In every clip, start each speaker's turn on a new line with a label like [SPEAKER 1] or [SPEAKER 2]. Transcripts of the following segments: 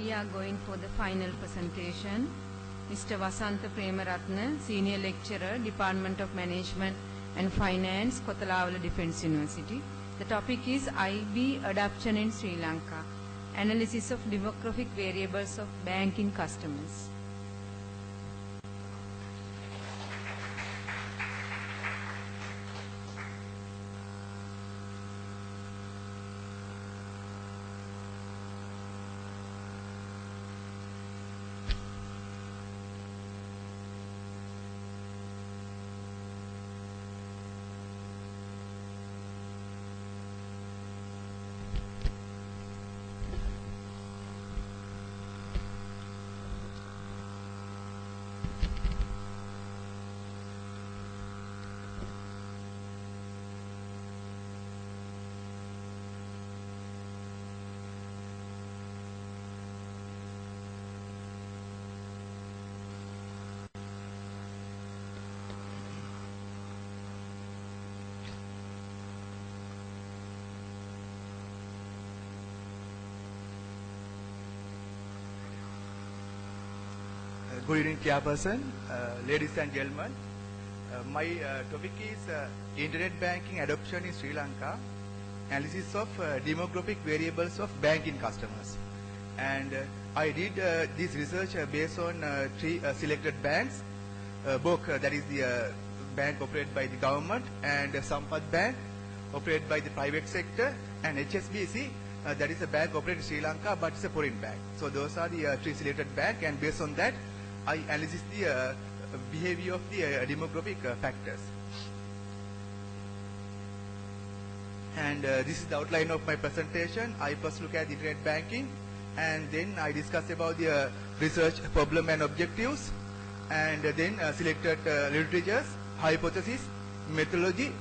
[SPEAKER 1] we are going for the final presentation. Mr. Wasantha Premarathne, Senior Lecturer, Department of Management and Finance, Kotalawala Defence University. The topic is IB adoption in Sri Lanka, analysis of demographic variables of banking customers.
[SPEAKER 2] Good evening, Chairperson, ladies and gentlemen. My topic is Internet banking adoption in Sri Lanka, analysis of demographic variables of banking customers. And I did this research based on three selected banks, BOK, that is the bank operated by the government, and Sampath Bank, operated by the private sector, and HSBC, that is a bank operated in Sri Lanka, but it's a foreign bank. So those are the three selected banks, and based on that, I analyze the behavior of the demographic factors. And this is the outline of my presentation. I first look at internet banking, and then I discuss about the research problem and objectives, and then selected literatures, hypothesis, methodology,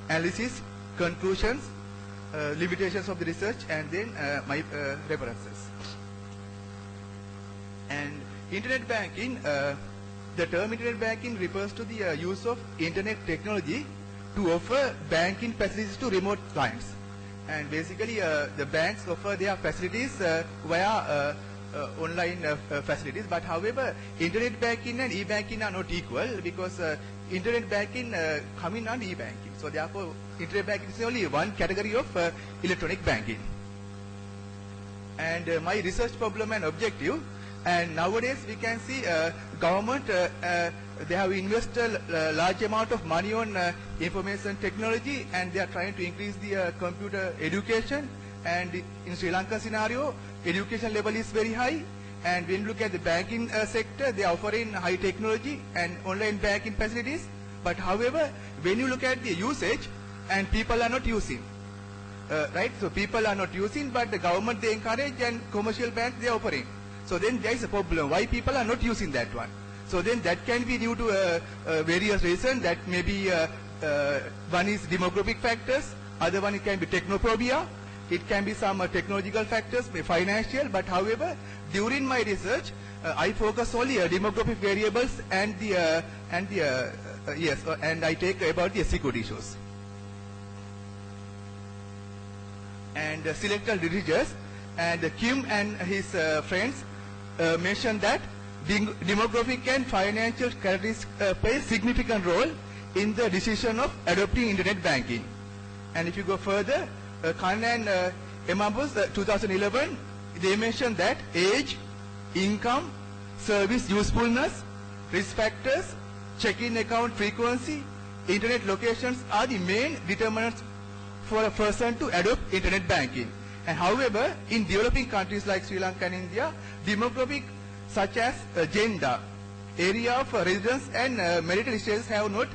[SPEAKER 2] analysis, conclusions, limitations of the research, and then my references. And Internet banking, the term internet banking refers to the use of internet technology to offer banking facilities to remote clients. And basically the banks offer their facilities via online facilities, but however internet banking and e-banking are not equal, because internet banking come in under e-banking. So therefore internet banking is only one category of electronic banking. And my research problem and objective, and nowadays we can see government, they have invested a large amount of money on information technology, and they are trying to increase the computer education. And in Sri Lanka scenario, education level is very high. And when you look at the banking sector, they are offering high technology and online banking facilities. But however, when you look at the usage, and people are not using, right? So people are not using, but the government they encourage, and commercial banks they are offering. So then there is a problem. Why people are not using that one? So then that can be due to various reasons. That may be one is demographic factors, other one it can be technophobia, it can be some technological factors, financial. But however, during my research, I focus only demographic variables and and I take about the security issues. And selected literatures, and Kim and his friends mentioned that demographic and financial characteristics play a significant role in the decision of adopting internet banking. And if you go further, Khan and Emambus, 2011, they mentioned that age, income, service usefulness, risk factors, check-in account frequency, internet locations are the main determinants for a person to adopt internet banking. And however, in developing countries like Sri Lanka and India, demographic such as gender, area of residence, and marital status have not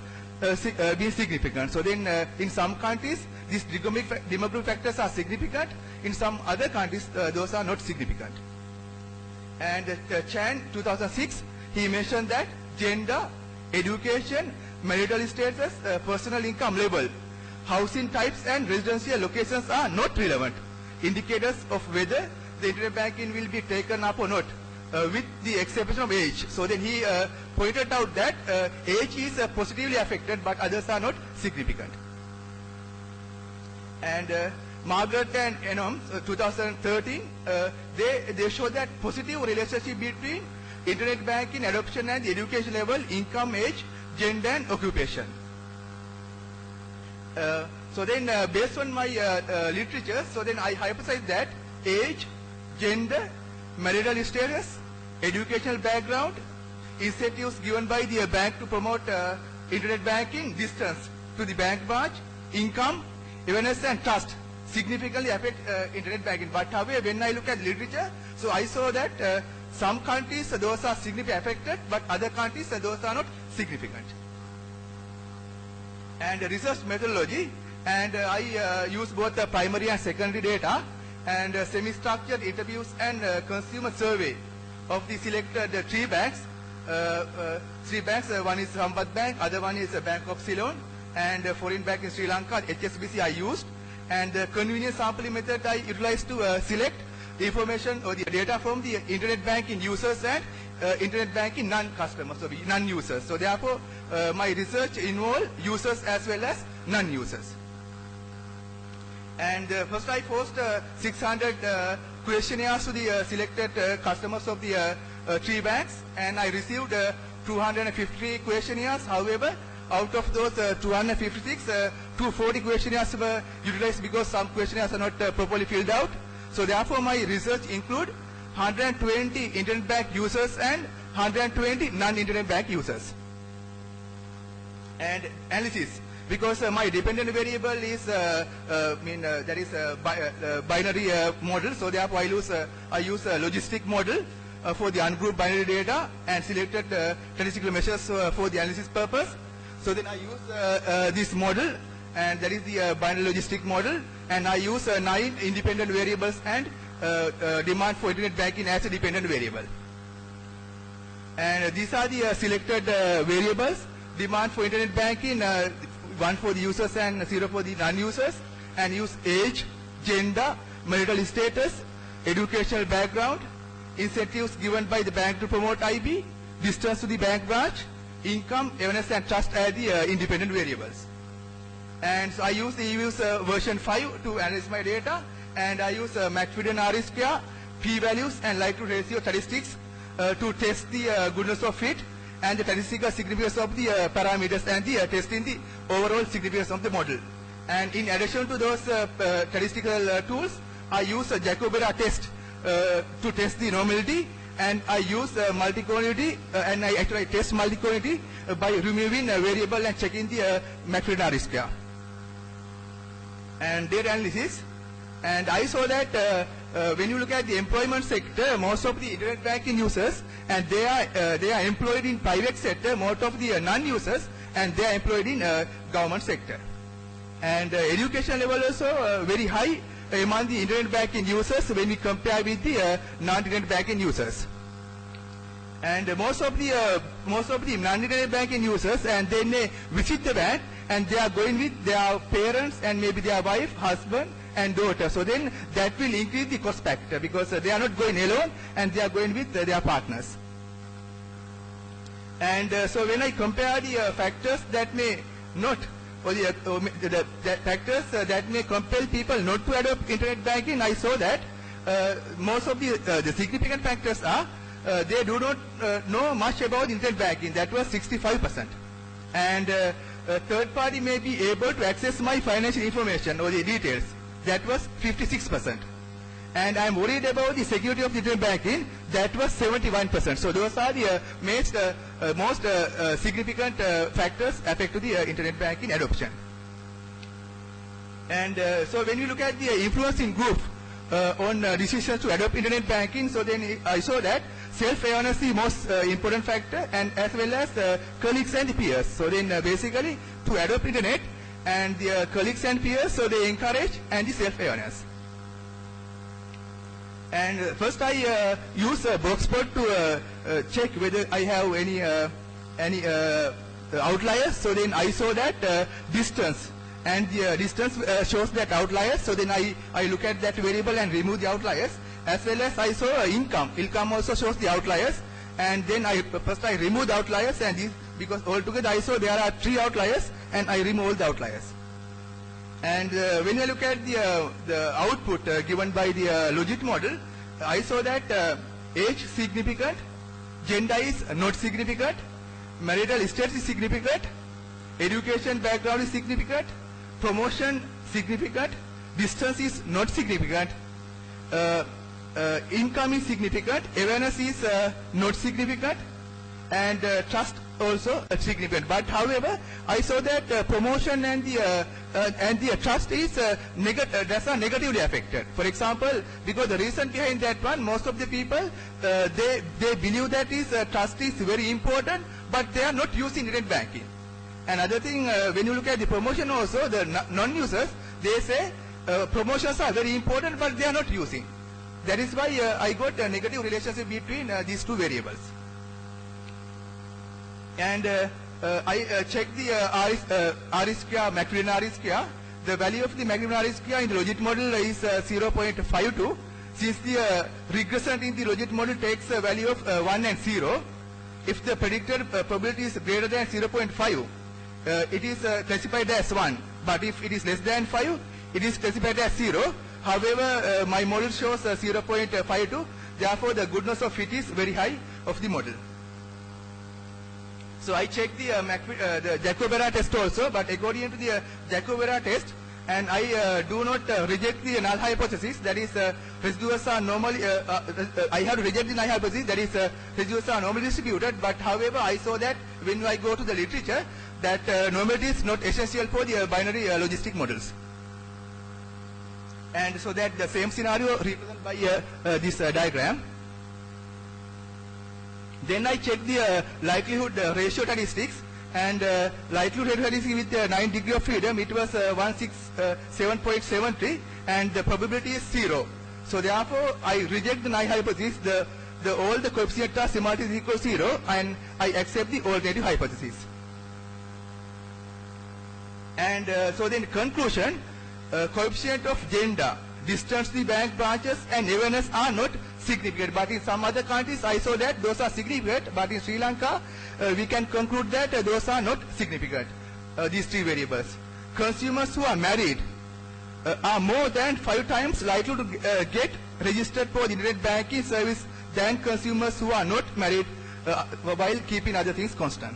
[SPEAKER 2] been significant. So then in some countries, these demographic factors are significant. In some other countries, those are not significant. And Chan, 2006, he mentioned that gender, education, marital status, personal income level, housing types, and residential locations are not relevant indicators of whether the internet banking will be taken up or not, with the exception of age. So then he pointed out that age is positively affected, but others are not significant. And Margaret and Enom, 2013, they show that positive relationship between internet banking adoption and the education level, income, age, gender and occupation. So then based on my literature, so then I hypothesize that age, gender, marital status, educational background, incentives given by the bank to promote internet banking, distance to the bank branch, income, awareness and trust significantly affect internet banking. But however, when I look at literature, so I saw that some countries those are significantly affected, but other countries those are not significant. And research methodology, and I use both the primary and secondary data and semi-structured interviews and consumer survey of the selected three banks. One is Sambat Bank, other one is Bank of Ceylon, and foreign bank in Sri Lanka, HSBC I used. And the convenience sampling method I utilized to select the information or the data from the internet banking users and internet banking non-customers, so non-users. So therefore, my research involved users as well as non-users. And first I posed 600 questionnaires to the selected customers of the three banks, and I received 253 questionnaires. However, out of those 256, 240 questionnaires were utilized because some questionnaires are not properly filled out. So therefore, my research include 120 internet bank users and 120 non-internet bank users. And analysis, because my dependent variable is that is a binary model. So therefore, I use a logistic model for the ungrouped binary data and selected statistical measures for the analysis purpose. So then I use this model, and that is the binary logistic model, and I use 9 independent variables and demand for internet banking as a dependent variable. And these are the selected variables: demand for internet banking, 1 for the users and 0 for the non-users, and use age, gender, marital status, educational background, incentives given by the bank to promote IB, distance to the bank branch, income, awareness and trust as the independent variables. And so I use version 5 to analyze my data, and I use McFadden R-square, p-values and likelihood ratio statistics to test the goodness of fit and the statistical significance of the parameters and the testing the overall significance of the model. And in addition to those statistical tools, I use a Jacobi test to test the normality, and I use multicollinearity, and I actually test multicollinearity by removing a variable and checking the McFadden R-square. And data analysis, and I saw that when you look at the employment sector, most of the internet banking users, and they are employed in private sector, most of the non-users, and they are employed in government sector. And education level also very high among the internet banking users when we compare with the non-internet banking users. And most of the non-internet banking users, and then they visit the bank, and they are going with their parents and maybe their wife, husband and daughter. So then that will increase the cost factor, because they are not going alone and they are going with their partners. And so when I compare the factors that may not, or the factors that may compel people not to adopt internet banking, I saw that most of the significant factors are they do not know much about internet banking. That was 65%. And third party may be able to access my financial information or the details. That was 56%. And I'm worried about the security of the internet banking. That was 71%. So those are the most significant factors affect to the internet banking adoption. And so when you look at the influencing group on decisions to adopt internet banking, so then I saw that self-awareness is the most important factor, and as well as colleagues and peers. So then basically to adopt internet, and the colleagues and peers, so they encourage and the self-awareness. And first I use a box plot to check whether I have any outliers. So then I saw that distance, and the distance shows that outliers. So then I look at that variable and remove the outliers. As well as I saw income. Income also shows the outliers, and then first I remove the outliers, and because altogether I saw there are 3 outliers, and I remove all the outliers. And when I look at the output given by the logit model, I saw that age significant, gender is not significant, marital status is significant, education background is significant, promotion significant, distance is not significant, income is significant, awareness is not significant, and trust also significant. But however, I saw that promotion and the trust is that's are negatively affected. For example, because the reason behind that one, most of the people they believe that trust is very important, but they are not using internet banking. Another thing, when you look at the promotion also, the non-users, they say promotions are very important, but they are not using. That is why I got a negative relationship between these two variables. And I checked the R-square, Macmillan R-square. The value of the Macmillan R-square in the logit model is 0.52. Since the regression in the logit model takes a value of 1 and 0, if the predicted probability is greater than 0.5, it is classified as 1. But if it is less than 5, it is classified as 0. However, my model shows 0.52. Therefore, the goodness of fit is very high of the model. So I checked the Jacob-Vera test also, but according to the Jacob-Vera test, and I do not reject the null hypothesis, that is residuals are normally, I have to reject the null hypothesis, that is residuals are normally distributed, but however I saw that when I go to the literature, that normality is not essential for the binary logistic models. And so that the same scenario represented by this diagram. Then I checked the likelihood ratio statistics, and likelihood ratio statistics with 9 degree of freedom, it was 167.73, and the probability is 0. So therefore, I reject the null hypothesis. All the coefficients are simultaneously equal to 0, and I accept the alternative hypothesis. And so then conclusion, coefficient of gender, distance to the bank branches, and awareness are not significant. But in some other countries, I saw that those are significant. But in Sri Lanka, we can conclude that those are not significant, these three variables. Consumers who are married are more than 5 times likely to get registered for the internet banking service than consumers who are not married, while keeping other things constant.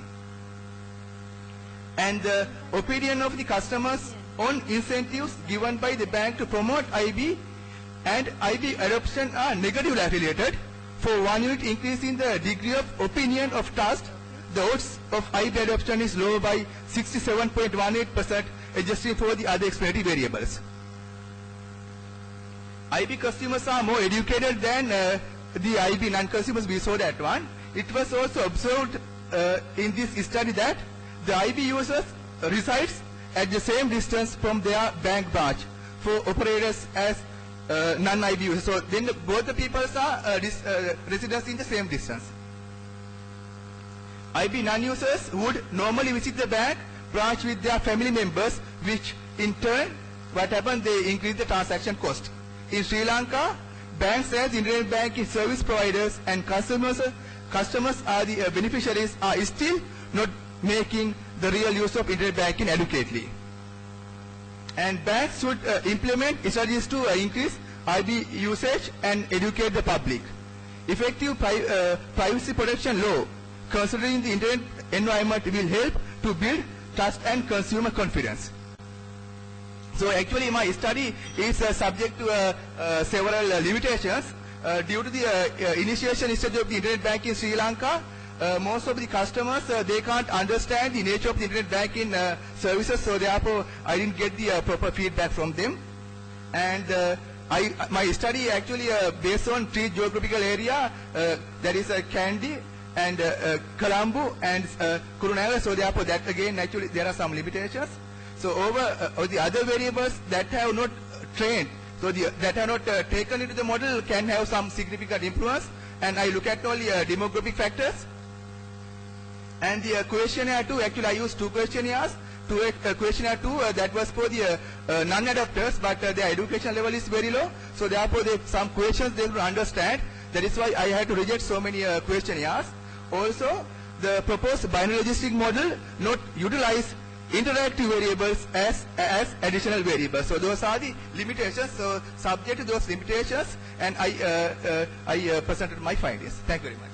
[SPEAKER 2] And the opinion of the customers on incentives given by the bank to promote IB and IB adoption are negatively affiliated. For 1 unit increase in the degree of opinion of trust, the odds of IB adoption is low by 67.18%, adjusting for the other explanatory variables. IB consumers are more educated than the IB non-consumers. We saw that one. It was also observed in this study that the IB users resides at the same distance from their bank branch for operators as non-IB users. So then both the peoples are residents in the same distance. IB non-users would normally visit the bank branch with their family members, which in turn, what happened, they increase the transaction cost. In Sri Lanka, banks as internet banking service providers and customers are the beneficiaries are still not making the real use of internet banking adequately. And banks should implement strategies to increase IB usage and educate the public. Effective privacy protection law, considering the internet environment, will help to build trust and consumer confidence. So actually my study is subject to several limitations. Due to the initiation stage of the internet banking in Sri Lanka, most of the customers, they can't understand the nature of the internet banking services, so therefore I didn't get the proper feedback from them. And my study actually based on 3 geographical area, that is Kandy and Colombo and Kurunegala, so therefore that again actually there are some limitations. So over the other variables that have not trained, so that have not taken into the model can have some significant influence, and I look at only demographic factors. And the questionnaire 2, actually I used 2 questionnaires. Questionnaire 2 that was for the non-adopters, but their education level is very low, so therefore some questions they will understand. That is why I had to reject so many questionnaires. Also, the proposed binary logistic model not utilize interactive variables as additional variables. So those are the limitations. So subject to those limitations, and I presented my findings. Thank you very much.